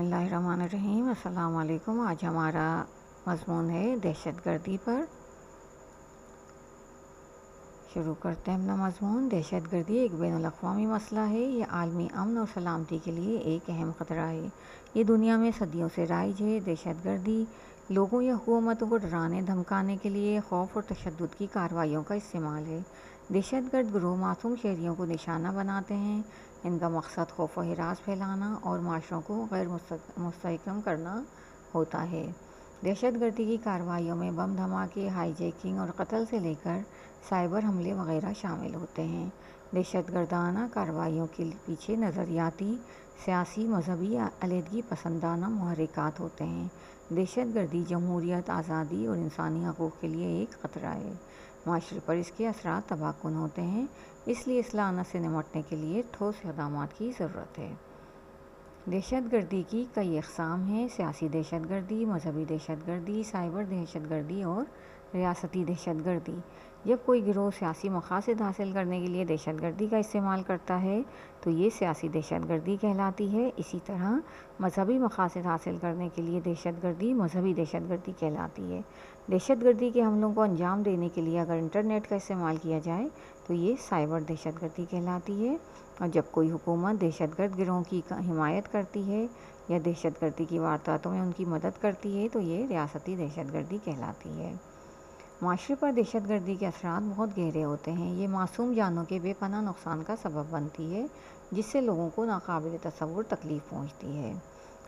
بسم اللہ الرحمن الرحیم۔ السلام علیکم۔ آج ہمارا مضمون ہے دہشت گردی پر۔ شروع کرتے ہیں اپنا مضمون۔ دہشت گردی ایک بین الاقوامی مسئلہ ہے۔ یہ عالمی امن اور سلامتی کے لیے ایک اہم خطرہ ہے۔ یہ دنیا میں صدیوں سے رائج ہے۔ دہشت گردی لوگوں یا حکومتوں کو ڈرانے دھمکانے کے لیے خوف اور تشدد کی کارروائیوں کا استعمال ہے۔ دہشت گرد گروہ معصوم شہریوں کو نشانہ بناتے ہیں۔ ان کا مقصد خوف و ہراس پھیلانا اور معاشروں کو غیر مستحکم کرنا ہوتا ہے۔ دہشت گردی کی کارروائیوں میں بم دھماکے، ہائی جیکنگ اور قتل سے لے کر سائبر حملے وغیرہ شامل ہوتے ہیں۔ دہشت گردانہ کارروائیوں کے پیچھے نظریاتی، سیاسی، مذہبی یا علیحدگی پسندانہ محرکات ہوتے ہیں۔ دہشت گردی جمہوریت، آزادی اور انسانی حقوق کے لیے ایک خطرہ ہے۔ معاشرے پر اس کے اثرات تباہ کن ہوتے ہیں، اس لیے اس لعنت سے نمٹنے کے لیے ٹھوس اقدامات کی ضرورت ہے۔ دہشت گردی کی کئی اقسام ہیں: سیاسی دہشت گردی، مذہبی دہشت گردی، سائبر دہشت گردی اور ریاستی دہشت گردی۔ جب کوئی گروہ سیاسی مقاصد حاصل کرنے کے لیے دہشت گردی کا استعمال کرتا ہے تو یہ سیاسی دہشت گردی کہلاتی ہے۔ اسی طرح مذہبی مقاصد حاصل کرنے کے لیے دہشت گردی مذہبی دہشت گردی کہلاتی ہے۔ دہشت گردی کے حملوں کو انجام دینے کے لیے اگر انٹرنیٹ کا استعمال کیا جائے تو یہ سائبر دہشت گردی کہلاتی ہے، اور جب کوئی حکومت دہشت گرد گروہوں کی حمایت کرتی ہے یا دہشت گردی کی وارداتوں میں ان کی مدد کرتی ہے تو یہ ریاستی دہشت گردی کہلاتی ہے۔ معاشرے پر دہشت گردی کے اثرات بہت گہرے ہوتے ہیں۔ یہ معصوم جانوں کے بے پناہ نقصان کا سبب بنتی ہے، جس سے لوگوں کو ناقابل تصور تکلیف پہنچتی ہے۔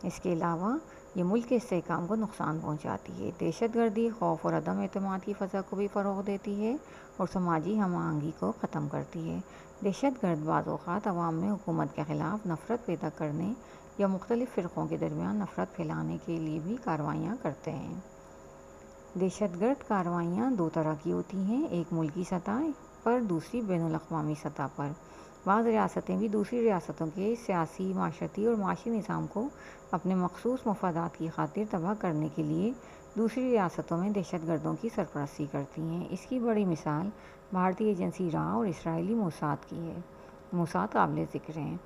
اس کے علاوہ یہ ملک کے استحکام کو نقصان پہنچاتی ہے۔ دہشت گردی خوف اور عدم اعتماد کی فضا کو بھی فروغ دیتی ہے اور سماجی ہم آہنگی کو ختم کرتی ہے۔ دہشت گرد بعض اوقات عوام میں حکومت کے خلاف نفرت پیدا کرنے یا مختلف فرقوں کے درمیان نفرت پھیلانے کے لیے بھی کارروائیاں کرتے ہیں۔ دہشت گرد کارروائیاں دو طرح کی ہوتی ہیں، ایک ملکی سطح پر، دوسری بین الاقوامی سطح پر۔ بعض ریاستیں بھی دوسری ریاستوں کے سیاسی، معاشرتی اور معاشی نظام کو اپنے مخصوص مفادات کی خاطر تباہ کرنے کے لیے دوسری ریاستوں میں دہشت گردوں کی سرپرستی کرتی ہیں۔ اس کی بڑی مثال بھارتی ایجنسی را اور اسرائیلی موساد کی ہے۔ موساد قابل ذکر ہیں۔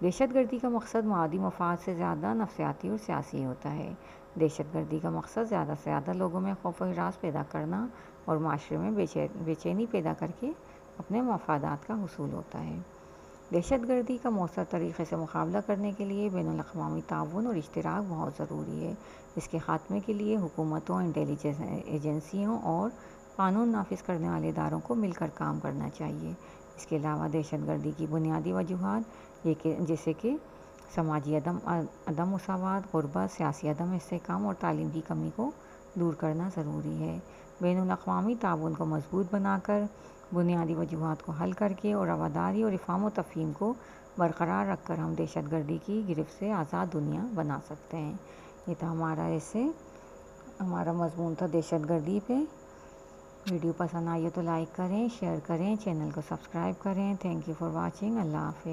دہشت گردی کا مقصد معادی مفاد سے زیادہ نفسیاتی اور سیاسی ہوتا ہے۔ دہشت گردی کا مقصد زیادہ سے زیادہ لوگوں میں خوف و ہراس پیدا کرنا اور معاشرے میں بے چینی پیدا کر کے اپنے مفادات کا حصول ہوتا ہے۔ دہشت گردی کا مؤثر طریقے سے مقابلہ کرنے کے لیے بین الاقوامی تعاون اور اشتراک بہت ضروری ہے۔ اس کے خاتمے کے لیے حکومتوں، انٹیلیجنس ایجنسیوں اور قانون نافذ کرنے والے اداروں کو مل کر کام کرنا چاہیے۔ اس کے علاوہ دہشت گردی کی بنیادی وجوہات جیسے کہ سماجی عدم مساوات، غربت، سیاسی عدم استحکام اور تعلیم کی کمی کو دور کرنا ضروری ہے۔ بین الاقوامی تعاون کو مضبوط بنا کر، بنیادی وجوہات کو حل کر کے اور رواداری اور افہام و تفہیم کو برقرار رکھ کر ہم دہشت گردی کی گرفت سے آزاد دنیا بنا سکتے ہیں۔ یہ تھا ہمارا مضمون تھا دہشت گردی پہ۔ ویڈیو پسند آئی تو لائک کریں، شیئر کریں، چینل کو سبسکرائب کریں۔ Thank you for watching. اللہ حافظ۔